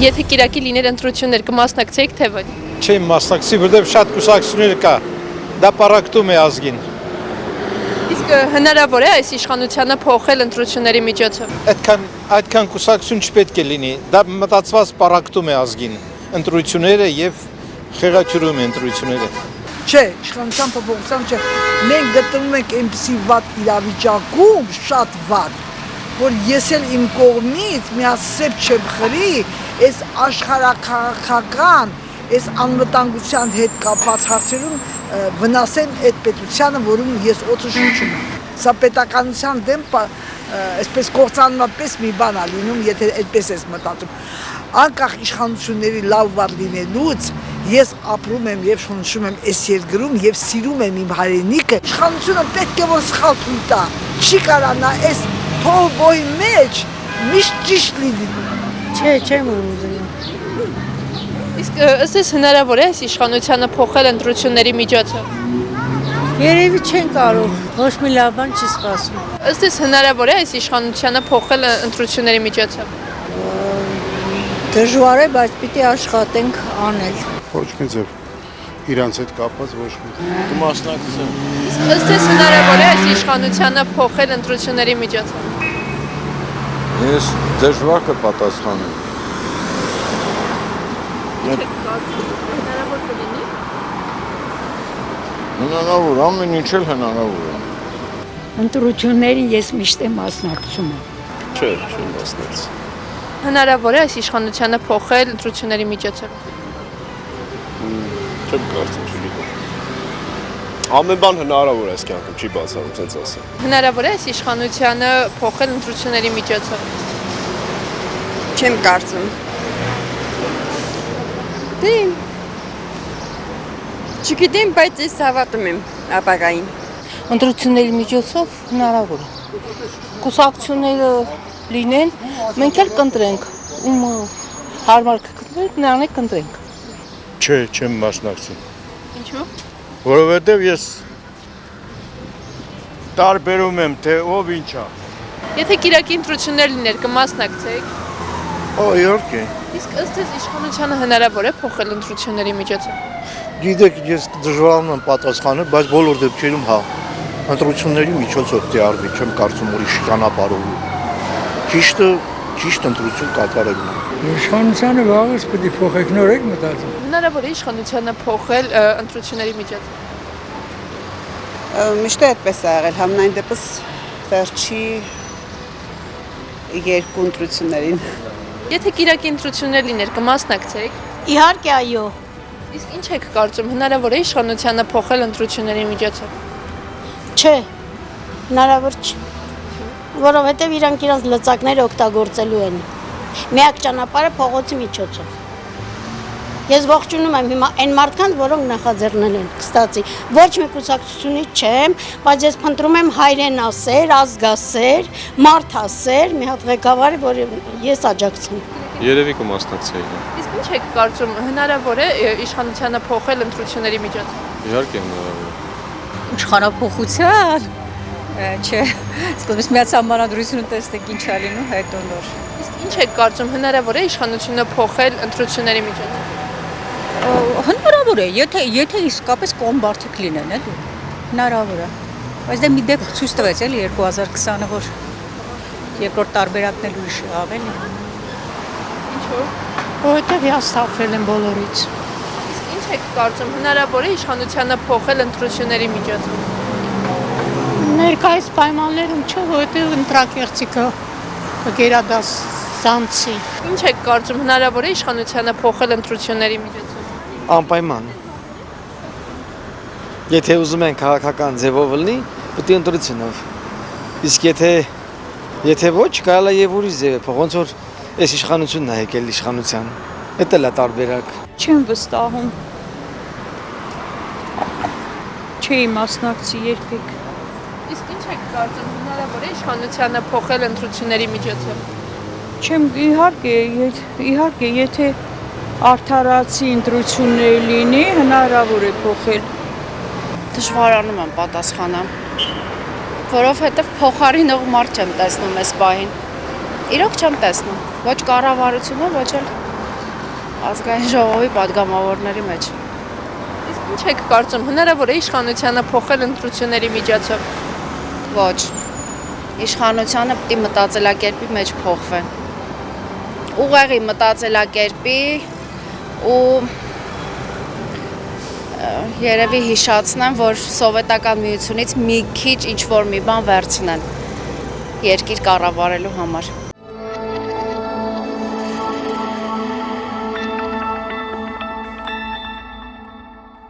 Եթե կիրակի լիներ ընտրություններ կմասնակցեիք թե ոչ։ Չեմ մասնակցի, որտեղ շատ կուսակցություններ կա։ Դա պարակտում է ազգին։ Իսկ հնարավոր է այս իշխանությունը փոխել ընտրությունների միջոցով։ Այդքան կուսակցություն չպետք է լինի։ Դա մտածված պարակտում է ազգին։ Ընտրությունները եւ խեղաթյուրում է ընտրությունները։ Չէ, իշխանության փոփոխության չէ։ Մենք գտնվում ենք այնպիսի վատ իրավիճակում, շատ վատ, որ ես էլ իմ կողմից միասեպ չեմ խրի, այս աշխարհաքաղաքական, այս անվտանգության հետ կապված հարցերում վնասեն այդ պետությանը, որում ես օդը շնչում եմ։ Սա պետականության դեմ այսպես կործանված մի բան է լինում, եթե այդպես ես մտածում։ Անկախ իշխանությունների լավ վատ լինելուց ես ապրում եմ եւ շնչում եմ այս երկրում եւ սիրում եմ իմ հայրենիքը։ Իշխանությունը պետք է որ սխալ թույլ տա։ Չի կարանա այս փողոյի մեջ միշտ ճիշտ լինի։ Չէ, չեմ ուզում։ Իսկ ըստ էս հնարավոր է այս իշխանությունը փոխել ընտրությունների միջոցով։ Երևի չեն կարող, ոչ մի լավ բան չի սպասում։ Ըստ էս հնարավոր է այս իշխանությունը փոխել ընտրությունների միջոցով։ Դժվար է, բայց պիտի աշխատենք անել։ Ոչ մի ձև իրանց հետ կապված ոչ մի։ Կմասնակցեմ։ Իսկ ըստ էս հնարավոր է այս իշխանությունը փոխել ընտրությունների միջոցով։ Ես դժվար կպատասխանեմ։ Հնարավոր կլինի։ Հնարավոր, ամեն ինչ էլ հնարավոր է։ Ընտրություններին ես միշտ եմ մասնակցում եմ։ Չէ, չեմ մասնակցի։ Հնարավոր է այս իշխանությունը փոխել ընտրությունների միջոցով։ Չեմ կարծում, չգիտեմ։ Ամեն բան հնարավոր է այս կյանքում, չի բացառում, ցենց ասեմ։ Հնարավոր է այս իշխանությունը փոխել ընտրությունների միջոցով։ Չեմ կարծում։ Դե չգիտեմ, բայց ես հավատում եմ ապագային։ Ընտրությունների միջոցով հնարավոր է։ Կուսակցությունները լինեն, մենք էլ կընտրենք, ում հարմար կընտրենք, նրան էլ կընտրենք։ Չէ, չեմ մասնակցի։ Ինչու՞։ Որովհետև ես տարբերում եմ, թե ով ինչ է։ Եթե կիրակի ընտրություններ լիներ կմասնակցեիք։ Իհարկե։ Իսկ ըստ էս իշխանությունը հնարավոր է փոխել ընտրությունների միջոցով։ Գիտեք, ես դժվարանում եմ պատասխանել, բայց բոլոր դեպքերում հա, ընտրությունների միջոցով դե արվի, չեմ կարծում ուրիշ ճանապարհով։ Ճիշտ ընտրություն կատարելու։ Իշխանությունը վաղուց պետք է փոխեք, նոր եք մտածում։ Հնարավոր է իշխանությունը փոխել ընտրությունների միջոցով։ Միշտ այդպես է եղել, համենայն դեպս վերջի երկու ընտրություններին։ Եթե կիրակի ընտրություններ լիներ կմասնակցեիք։ Իհարկե այո։ Իսկ ինչ եք կարծում, հնարավոր է իշխանությունը փոխել ընտրությունների միջոցով։ Չէ, հնարավոր չի։ Որովհետև իրանք իրենց լծակները օգտագործելու են։ Միակ ճանապարհը փողոցի միջոցով։ Ես ողջունում եմ հիմա այն մարդկանց, որոնք նախաձեռնել են, կստացի։ Ոչ մի կուսակցությունից չեմ, բայց ես փնտրում եմ հայրենասեր, ազգասեր, մարդասեր, մի հատ ղեկավար, որ ես աջակցեմ։ Երևի կմասնակցեի։ Իսկ ինչ եք կարծում, հնարավոր է իշխանությունը փոխել ընտրությունների միջոցով։ Իհարկե հնարավոր է։ Իշխանափոխության։ Չէ, սկզբից միած համանadrությունը տեսնենք ինչ է լինում, հետո նոր։ Իսկ ինչ եք կարծում, հնարավոր է իշխանությունը փոխել ընտրությունների միջոցով։ Հնարավոր է, եթե իսկապես կոմբարդիկ լինեն, էլի։ Հնարավոր է։ Բայց դե մի դեպք ցույց տվեց էլի 2020-ը, որ երկրորդ տարբերակն էլ ուրիշ եղավ էլի։ Ինչու՞։ Որովհետև հիասթափվել են բոլորից։ Իսկ ինչ եք կարծում, հնարավոր է իշխանությունը փոխել ընտրությունների միջոցով։ Ներկայիս պայմաններում չէ, որովհետև ընտրակերտիկը կգերադասանցի։ Ինչ եք կարծում, հնարավոր է իշխանությունը փոխել ընտրությունների միջոցով։ Անպայման։ Եթե ուզում են քաղաքական ձևով լինի, պետք է ընտրությունով։ Իսկ եթե ոչ, կարելի է եւ ուրիշ ձև փոխ, ոնց որ այս իշխանությունն է եկել իշխանության։ Դա էլ է տարբերակ։ Չեմ վստահում։ Չի մասնակցի երբեք։ Իսկ ինչ եք կարծում, հնարավոր է իշխանությունը փոխել ընտրությունների միջոցով։ Չեմ, իհարկե, եթե արդարացի ընտրություններ լինի, հնարավոր է փոխել։ Դժվարանում եմ պատասխանամ, որովհետև փոխարինող մարդ չեմ տեսնում այս պահին։ Իրոք չեմ տեսնում, ոչ կառավարությունը, ոչ էլ ազգային ժողովի падգամավորների մեջ։ Իսկ ինչ եք կարծում, հնարավոր է իշխանությունը փոխել ընտրությունների միջոցով։ Ոչ։ Իշխանությունը պետք է մտածելակերպի մեջ փոխվեն։ Ուղեղի մտածելակերպի ու երևի հիշացնեմ, որ սովետական միությունից մի քիչ ինչ-որ մի բան վերցնեն երկիր կառավարելու համար։